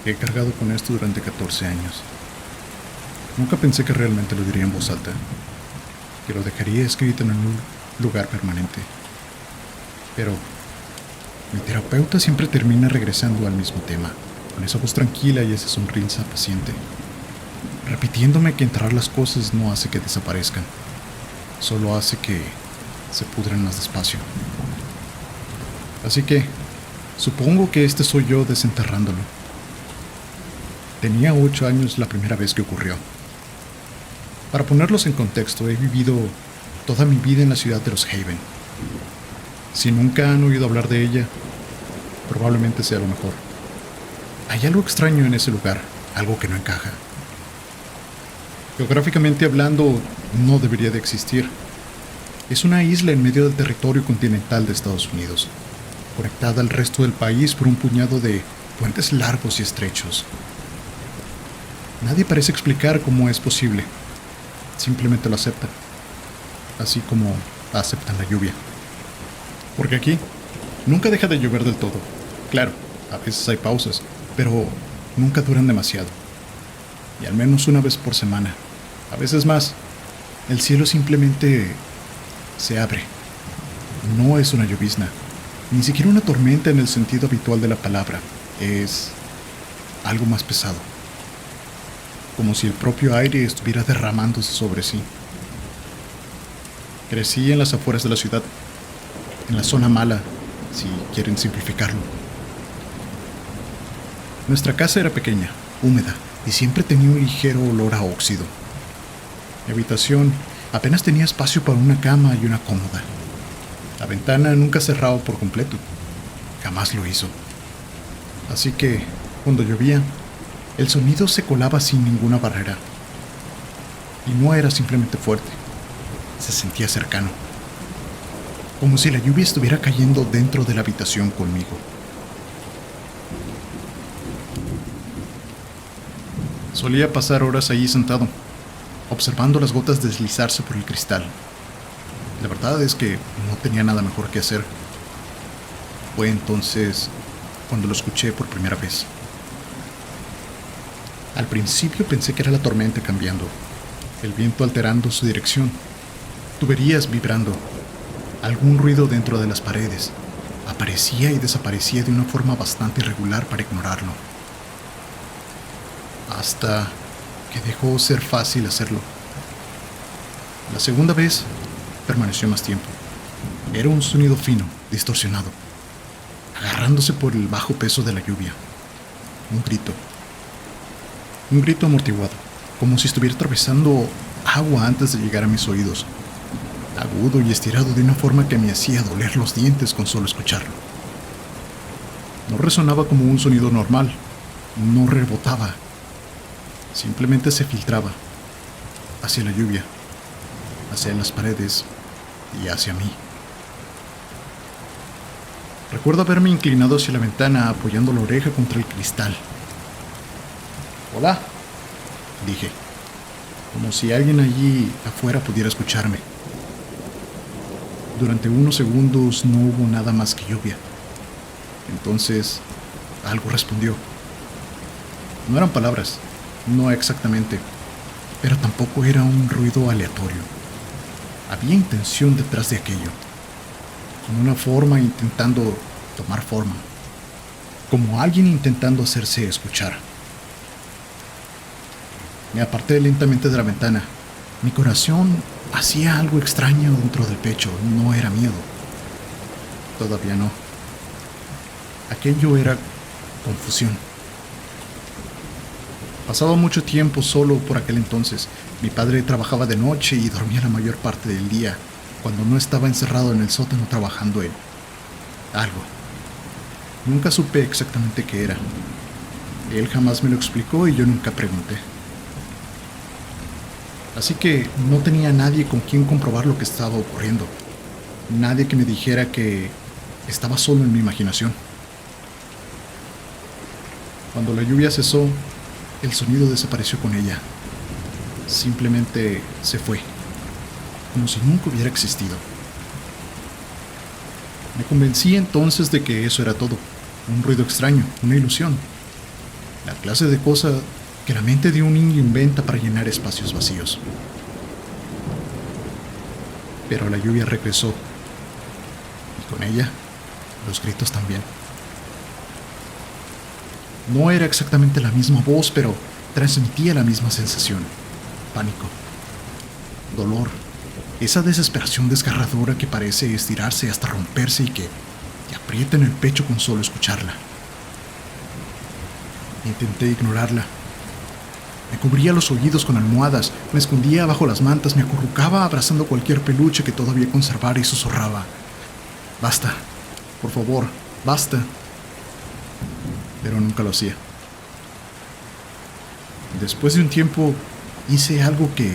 He cargado con esto durante 14 años. Nunca pensé que realmente lo diría en voz alta, que lo dejaría escrito en un lugar permanente. Pero mi terapeuta siempre termina regresando al mismo tema, con esa voz tranquila y esa sonrisa paciente, repitiéndome que entrar las cosas no hace que desaparezcan, solo hace que se pudran más despacio. Así que supongo que este soy yo desenterrándolo. Tenía 8 años la primera vez que ocurrió. Para ponerlos en contexto, he vivido toda mi vida en la ciudad de Los Haven. Si nunca han oído hablar de ella, probablemente sea lo mejor. Hay algo extraño en ese lugar, algo que no encaja. Geográficamente hablando, no debería de existir. Es una isla en medio del territorio continental de Estados Unidos, conectada al resto del país por un puñado de puentes largos y estrechos. Nadie parece explicar cómo es posible. Simplemente lo aceptan, así como aceptan la lluvia. Porque aquí nunca deja de llover del todo. Claro, a veces hay pausas, pero nunca duran demasiado. Y al menos una vez por semana, a veces más, el cielo simplemente se abre. No es una llovizna, ni siquiera una tormenta en el sentido habitual de la palabra. Es algo más pesado, como si el propio aire estuviera derramándose sobre sí. Crecí en las afueras de la ciudad, en la zona mala, si quieren simplificarlo. Nuestra casa era pequeña, húmeda, y siempre tenía un ligero olor a óxido. Mi habitación apenas tenía espacio para una cama y una cómoda. La ventana nunca cerraba por completo, jamás lo hizo. Así que, cuando llovía, el sonido se colaba sin ninguna barrera. Y no era simplemente fuerte, se sentía cercano. Como si la lluvia estuviera cayendo dentro de la habitación conmigo. Solía pasar horas ahí sentado, observando las gotas deslizarse por el cristal. La verdad es que no tenía nada mejor que hacer. Fue entonces cuando lo escuché por primera vez. Al principio pensé que era la tormenta cambiando, el viento alterando su dirección, tuberías vibrando, algún ruido dentro de las paredes. Aparecía y desaparecía de una forma bastante irregular para ignorarlo. Hasta que dejó ser fácil hacerlo. La segunda vez permaneció más tiempo. Era un sonido fino, distorsionado, agarrándose por el bajo peso de la lluvia. Un grito. Un grito amortiguado, como si estuviera atravesando agua antes de llegar a mis oídos. Agudo y estirado de una forma que me hacía doler los dientes con solo escucharlo. No resonaba como un sonido normal, no rebotaba. Simplemente se filtraba hacia la lluvia, hacia las paredes y hacia mí. Recuerdo haberme inclinado hacia la ventana apoyando la oreja contra el cristal. «Hola», dije, como si alguien allí afuera pudiera escucharme. Durante unos segundos no hubo nada más que lluvia. Entonces, algo respondió. No eran palabras, no exactamente, pero tampoco era un ruido aleatorio. Había intención detrás de aquello, con una forma intentando tomar forma, como alguien intentando hacerse escuchar. Me aparté lentamente de la ventana. Mi corazón hacía algo extraño dentro del pecho. No era miedo. Todavía no. Aquello era confusión. Pasaba mucho tiempo solo por aquel entonces. Mi padre trabajaba de noche y dormía la mayor parte del día, cuando no estaba encerrado en el sótano trabajando en algo. Nunca supe exactamente qué era. Él jamás me lo explicó y yo nunca pregunté. Así que no tenía nadie con quien comprobar lo que estaba ocurriendo. Nadie que me dijera que estaba solo en mi imaginación. Cuando la lluvia cesó, el sonido desapareció con ella. Simplemente se fue, como si nunca hubiera existido. Me convencí entonces de que eso era todo, un ruido extraño, una ilusión. La La clase de cosa que la mente de un niño inventa para llenar espacios vacíos. Pero la lluvia regresó, y con ella, los gritos también. No era exactamente la misma voz, pero transmitía la misma sensación: pánico, dolor, esa desesperación desgarradora que parece estirarse hasta romperse y que te aprieta en el pecho con solo escucharla. Intenté ignorarla. Me cubría los oídos con almohadas, me escondía bajo las mantas, me acurrucaba abrazando cualquier peluche que todavía conservara y susurraba: basta, por favor, basta. Pero nunca lo hacía. Después de un tiempo, hice algo que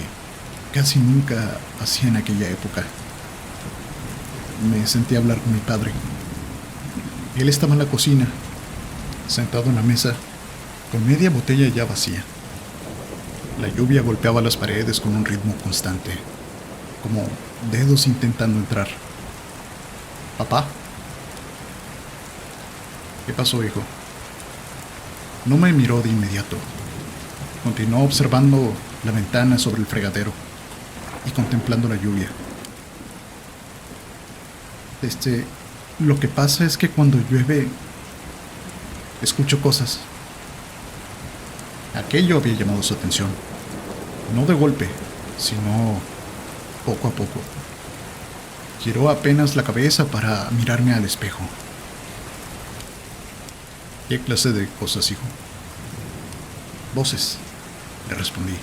casi nunca hacía en aquella época. Me senté a hablar con mi padre. Él estaba en la cocina, sentado en la mesa, con media botella ya vacía. La lluvia golpeaba las paredes con un ritmo constante, como dedos intentando entrar. ¿Papá? ¿Qué pasó, hijo? No me miró de inmediato. Continuó observando la ventana sobre el fregadero y contemplando la lluvia. Lo que pasa es que cuando llueve, escucho cosas. Aquello había llamado su atención. No de golpe, sino poco a poco. Giró apenas la cabeza para mirarme al espejo. ¿Qué clase de cosas, hijo? Voces, le respondí.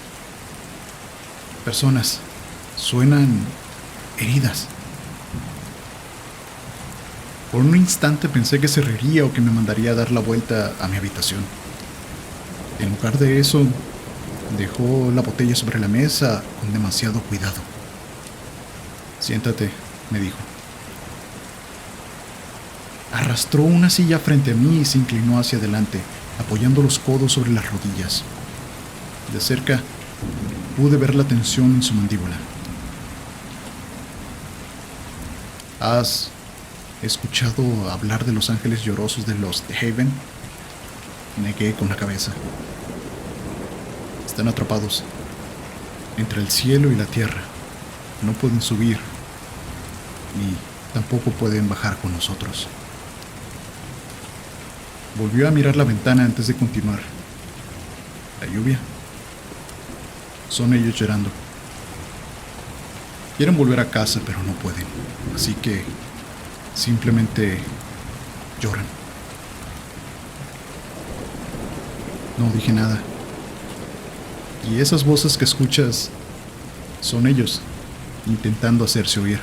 Personas. Suenan heridas. Por un instante pensé que se reiría o que me mandaría a dar la vuelta a mi habitación. En lugar de eso, dejó la botella sobre la mesa con demasiado cuidado. Siéntate, me dijo. Arrastró una silla frente a mí y se inclinó hacia adelante, apoyando los codos sobre las rodillas. De cerca, pude ver la tensión en su mandíbula. ¿Has escuchado hablar de los ángeles llorosos de Lost Haven? Negué con la cabeza. Están atrapados entre el cielo y la tierra. No pueden subir, ni tampoco pueden bajar con nosotros. Volvió a mirar la ventana antes de continuar. La lluvia. Son ellos llorando. Quieren volver a casa, pero no pueden. Así que simplemente lloran. No dije nada. Y esas voces que escuchas son ellos intentando hacerse oír.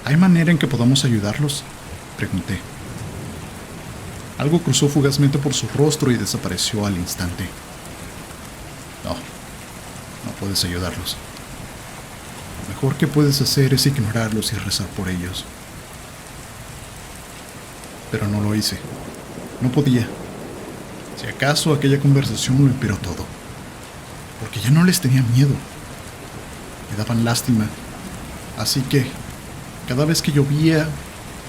¿Hay manera en que podamos ayudarlos?, pregunté. Algo cruzó fugazmente por su rostro y desapareció al instante. No puedes ayudarlos. Lo mejor que puedes hacer es ignorarlos y rezar por ellos. Pero no lo hice. No podía. Si acaso aquella conversación lo empeoró todo. Porque ya no les tenía miedo. Me daban lástima. Así que, cada vez que llovía,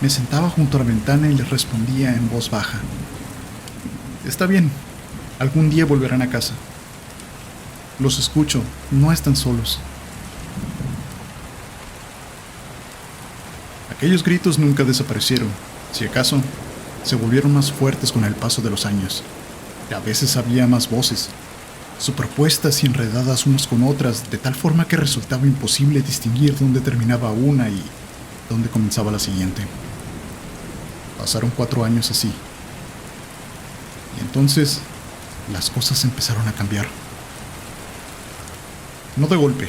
me sentaba junto a la ventana y les respondía en voz baja: está bien, algún día volverán a casa. Los escucho, no están solos. Aquellos gritos nunca desaparecieron. Si acaso, se volvieron más fuertes con el paso de los años. A veces había más voces, superpuestas y enredadas unas con otras, de tal forma que resultaba imposible distinguir dónde terminaba una y dónde comenzaba la siguiente. Pasaron 4 años así. Y entonces, las cosas empezaron a cambiar. No de golpe.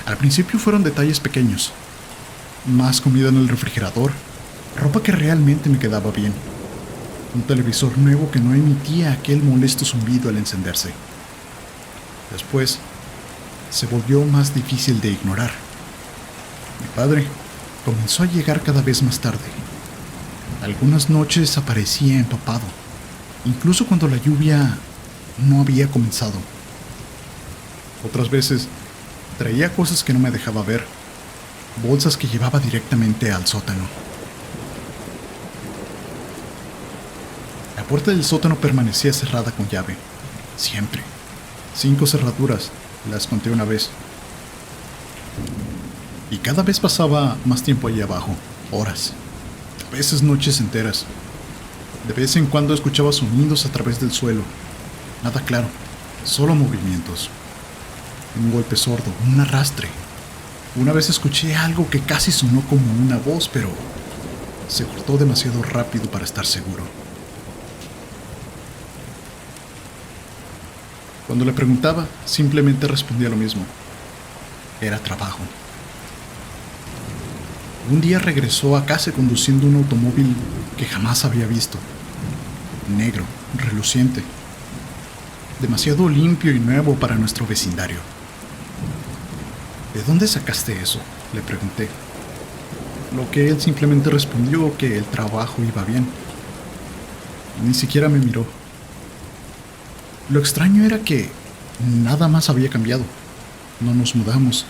Al principio fueron detalles pequeños. Más comida en el refrigerador, ropa que realmente me quedaba bien, un televisor nuevo que no emitía aquel molesto zumbido al encenderse. Después, se volvió más difícil de ignorar. Mi padre comenzó a llegar cada vez más tarde. Algunas noches aparecía empapado, incluso cuando la lluvia no había comenzado. Otras veces, traía cosas que no me dejaba ver, bolsas que llevaba directamente al sótano. La puerta del sótano permanecía cerrada con llave. Siempre. 5 cerraduras, las conté una vez. Y cada vez pasaba más tiempo allí abajo, horas, a veces noches enteras. De vez en cuando escuchaba sonidos a través del suelo. Nada claro, solo movimientos. Un golpe sordo, un arrastre. Una vez escuché algo que casi sonó como una voz, pero se cortó demasiado rápido para estar seguro. Cuando le preguntaba, simplemente respondía lo mismo. Era trabajo. Un día regresó a casa conduciendo un automóvil que jamás había visto. Negro, reluciente. Demasiado limpio y nuevo para nuestro vecindario. ¿De dónde sacaste eso?, le pregunté. Lo que él simplemente respondió que el trabajo iba bien. Ni siquiera me miró. Lo extraño era que nada más había cambiado. No nos mudamos,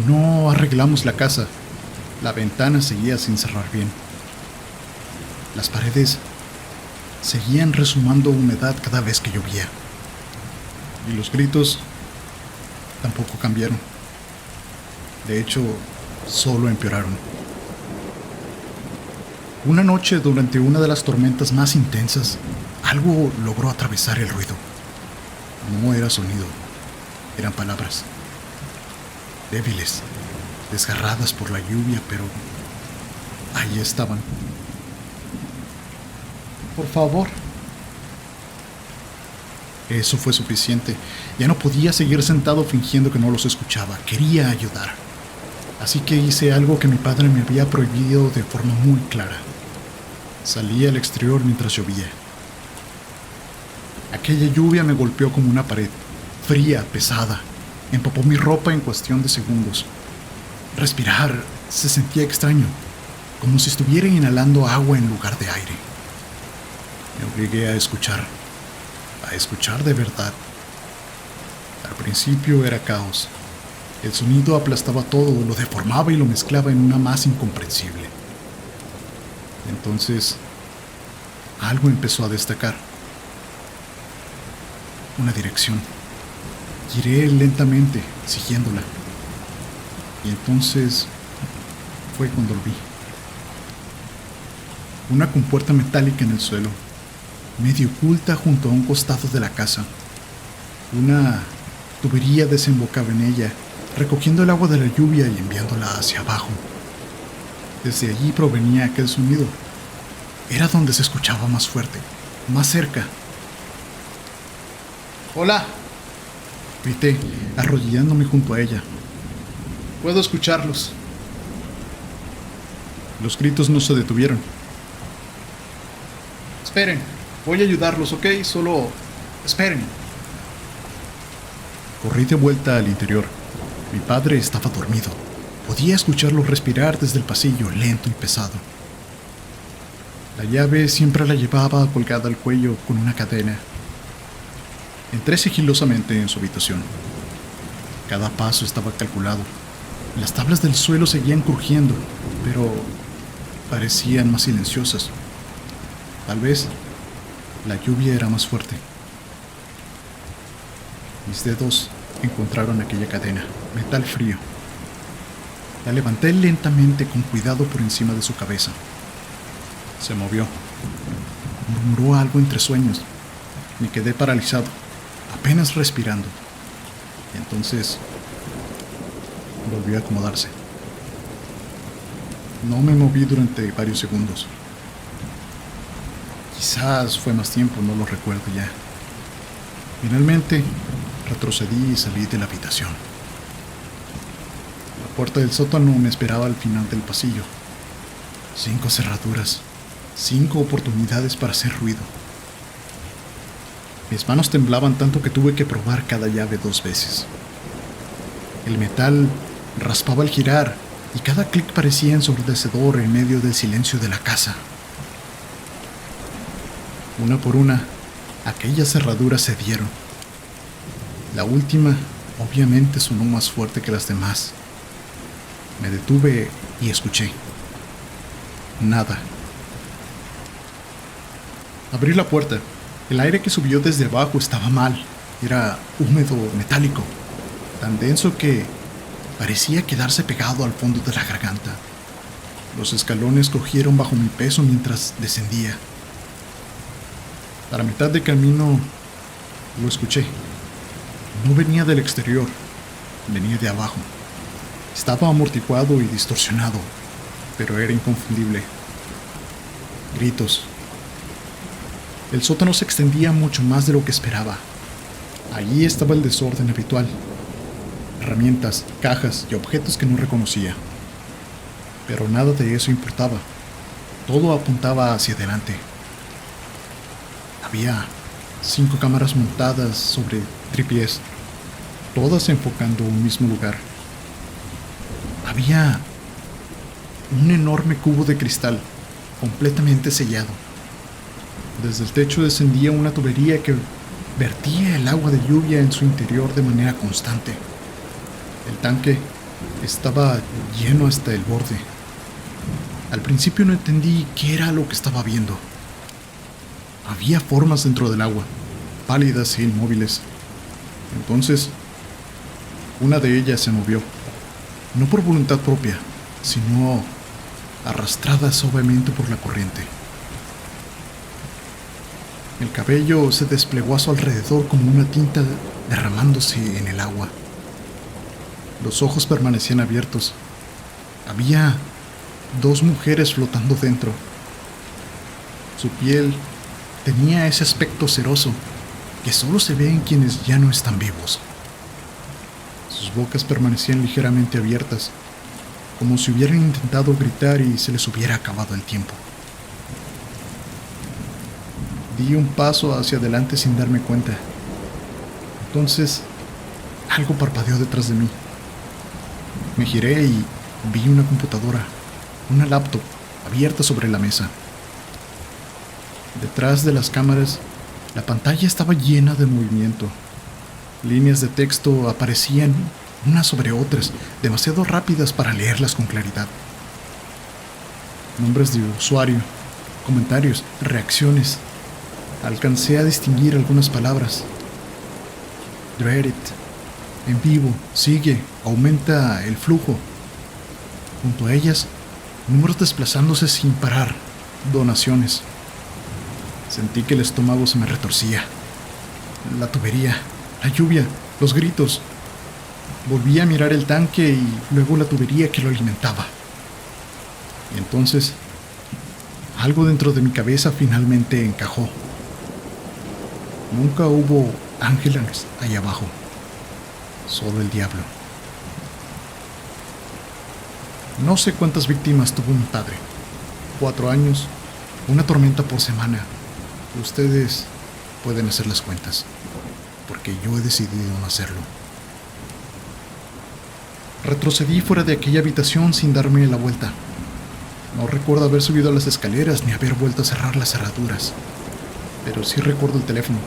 no arreglamos la casa. La ventana seguía sin cerrar bien. Las paredes seguían resumando humedad cada vez que llovía. Y los gritos tampoco cambiaron. De hecho, solo empeoraron. Una noche, durante una de las tormentas más intensas, algo logró atravesar el ruido. No era sonido, eran palabras. Débiles, desgarradas por la lluvia, pero ahí estaban. Por favor. Eso fue suficiente. Ya no podía seguir sentado fingiendo que no los escuchaba. Quería ayudar. Así que hice algo que mi padre me había prohibido de forma muy clara. Salí al exterior mientras llovía. Aquella lluvia me golpeó como una pared, fría, pesada. Empapó mi ropa en cuestión de segundos. Respirar se sentía extraño, como si estuviera inhalando agua en lugar de aire. Me obligué a escuchar de verdad. Al principio era caos. El sonido aplastaba todo, lo deformaba y lo mezclaba en una masa incomprensible. Entonces, algo empezó a destacar. Una dirección. Giré lentamente, siguiéndola. Y entonces fue cuando lo vi. Una compuerta metálica en el suelo, medio oculta junto a un costado de la casa. Una tubería desembocaba en ella, recogiendo el agua de la lluvia y enviándola hacia abajo. Desde allí provenía aquel sonido. Era donde se escuchaba más fuerte, más cerca. ¡Hola!, grité, arrodillándome junto a ella. Puedo escucharlos. Los gritos no se detuvieron. Esperen, voy a ayudarlos, ¿ok? Solo esperen. Corrí de vuelta al interior. Mi padre estaba dormido. Podía escucharlo respirar desde el pasillo, lento y pesado. La llave siempre la llevaba colgada al cuello con una cadena. Entré sigilosamente en su habitación. Cada paso estaba calculado. Las tablas del suelo seguían crujiendo, pero parecían más silenciosas. Tal vez la lluvia era más fuerte. Mis dedos encontraron aquella cadena, metal frío. La levanté lentamente con cuidado por encima de su cabeza. Se movió. Murmuró algo entre sueños. Me quedé paralizado, apenas respirando. Y entonces volvió a acomodarse. No me moví durante varios segundos. Quizás fue más tiempo, no lo recuerdo ya. Finalmente, retrocedí y salí de la habitación. La puerta del sótano me esperaba al final del pasillo. 5 cerraduras, 5 oportunidades para hacer ruido. Mis manos temblaban tanto que tuve que probar cada llave 2 veces. El metal raspaba al girar y cada clic parecía ensordecedor en medio del silencio de la casa. Una por una, aquellas cerraduras cedieron. La última, obviamente, sonó más fuerte que las demás. Me detuve y escuché. Nada. Abrí la puerta. El aire que subió desde abajo estaba mal. Era húmedo, metálico, tan denso que parecía quedarse pegado al fondo de la garganta. Los escalones cogieron bajo mi peso mientras descendía. A la mitad de camino lo escuché. No venía del exterior, venía de abajo. Estaba amortiguado y distorsionado, pero era inconfundible. Gritos. El sótano se extendía mucho más de lo que esperaba. Allí estaba el desorden habitual. Herramientas, cajas y objetos que no reconocía. Pero nada de eso importaba. Todo apuntaba hacia adelante. Había 5 cámaras montadas sobre tripiés, todas enfocando un mismo lugar. Había un enorme cubo de cristal, completamente sellado. Desde el techo descendía una tubería que vertía el agua de lluvia en su interior de manera constante. El tanque estaba lleno hasta el borde. Al principio no entendí qué era lo que estaba viendo. Había formas dentro del agua, pálidas e inmóviles. Entonces, una de ellas se movió, no por voluntad propia, sino arrastrada suavemente por la corriente. El cabello se desplegó a su alrededor como una tinta derramándose en el agua. Los ojos permanecían abiertos. Había 2 mujeres flotando dentro. Su piel tenía ese aspecto ceroso que solo se ve en quienes ya no están vivos. Sus bocas permanecían ligeramente abiertas, como si hubieran intentado gritar y se les hubiera acabado el tiempo. Di un paso hacia adelante sin darme cuenta. Entonces, algo parpadeó detrás de mí. Me giré y vi una computadora, una laptop, abierta sobre la mesa. Detrás de las cámaras, la pantalla estaba llena de movimiento. Líneas de texto aparecían unas sobre otras, demasiado rápidas para leerlas con claridad. Nombres de usuario, comentarios, reacciones. Alcancé a distinguir algunas palabras. Reddit, en vivo, sigue, aumenta el flujo. Junto a ellas, números desplazándose sin parar, donaciones. Sentí que el estómago se me retorcía. La tubería, la lluvia, los gritos. Volví a mirar el tanque y luego la tubería que lo alimentaba. Y entonces, algo dentro de mi cabeza finalmente encajó. Nunca hubo ángeles ahí abajo, solo el diablo. No sé cuántas víctimas tuvo mi padre. 4 años, una tormenta por semana. Ustedes pueden hacer las cuentas, porque yo he decidido no hacerlo. Retrocedí fuera de aquella habitación sin darme la vuelta. No recuerdo haber subido a las escaleras ni haber vuelto a cerrar las cerraduras, pero sí recuerdo el teléfono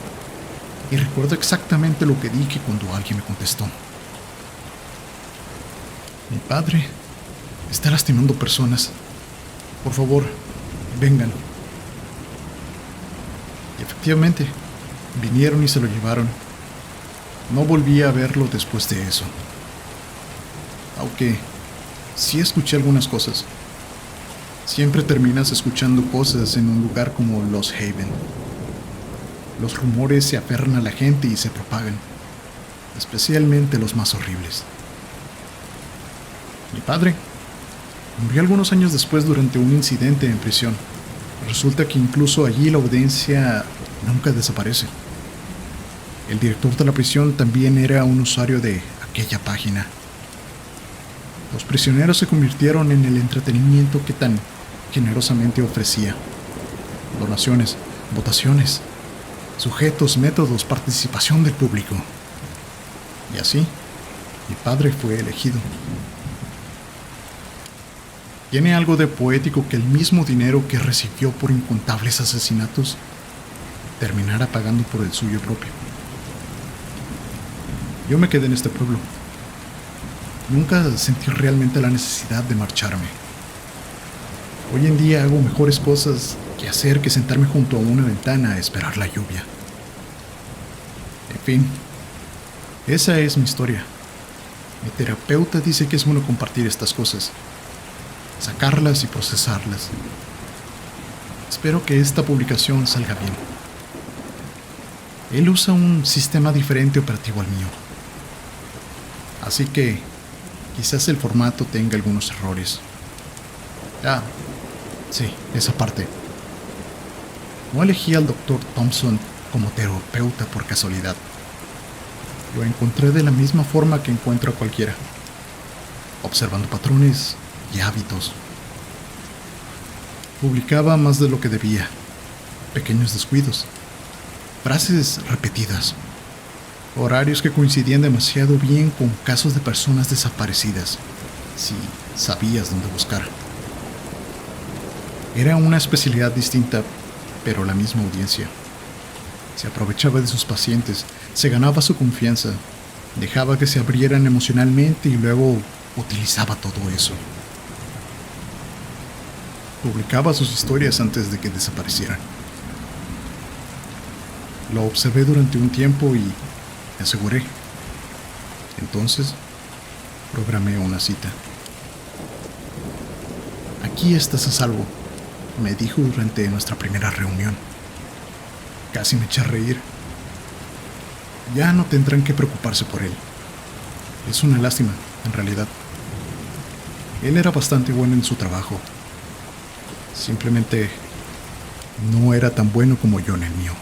y recuerdo exactamente lo que dije cuando alguien me contestó. Mi padre está lastimando personas. Por favor, vengan. Y efectivamente, vinieron y se lo llevaron. No volví a verlo después de eso. Aunque sí escuché algunas cosas. Siempre terminas escuchando cosas en un lugar como Lost Haven. Los rumores se aferran a la gente y se propagan, especialmente los más horribles. Mi padre murió algunos años después durante un incidente en prisión. Resulta que incluso allí la audiencia nunca desaparece. El director de la prisión también era un usuario de aquella página. Los prisioneros se convirtieron en el entretenimiento que tan generosamente ofrecía. Donaciones, votaciones, sujetos, métodos, participación del público. Y así, mi padre fue elegido. Tiene algo de poético que el mismo dinero que recibió por incontables asesinatos terminara pagando por el suyo propio. Yo me quedé en este pueblo. Nunca sentí realmente la necesidad de marcharme. Hoy en día hago mejores cosas qué hacer que sentarme junto a una ventana a esperar la lluvia. En fin, esa es mi historia. Mi terapeuta dice que es bueno compartir estas cosas, sacarlas y procesarlas. Espero que esta publicación salga bien. Él usa un sistema diferente operativo al mío, así que quizás el formato tenga algunos errores. Ah, sí, esa parte. No elegí al Dr. Thompson como terapeuta por casualidad. Lo encontré de la misma forma que encuentro a cualquiera, observando patrones y hábitos. Publicaba más de lo que debía, pequeños descuidos, frases repetidas, horarios que coincidían demasiado bien con casos de personas desaparecidas, si sabías dónde buscar. Era una especialidad distinta, pero la misma audiencia. Se aprovechaba de sus pacientes, se ganaba su confianza, dejaba que se abrieran emocionalmente y luego utilizaba todo eso. Publicaba sus historias antes de que desaparecieran. Lo observé durante un tiempo y me aseguré. Entonces, programé una cita. Aquí estás a salvo, me dijo durante nuestra primera reunión. Casi me eché a reír. Ya no tendrán que preocuparse por él. Es una lástima, en realidad. Él era bastante bueno en su trabajo. Simplemente no era tan bueno como yo en el mío.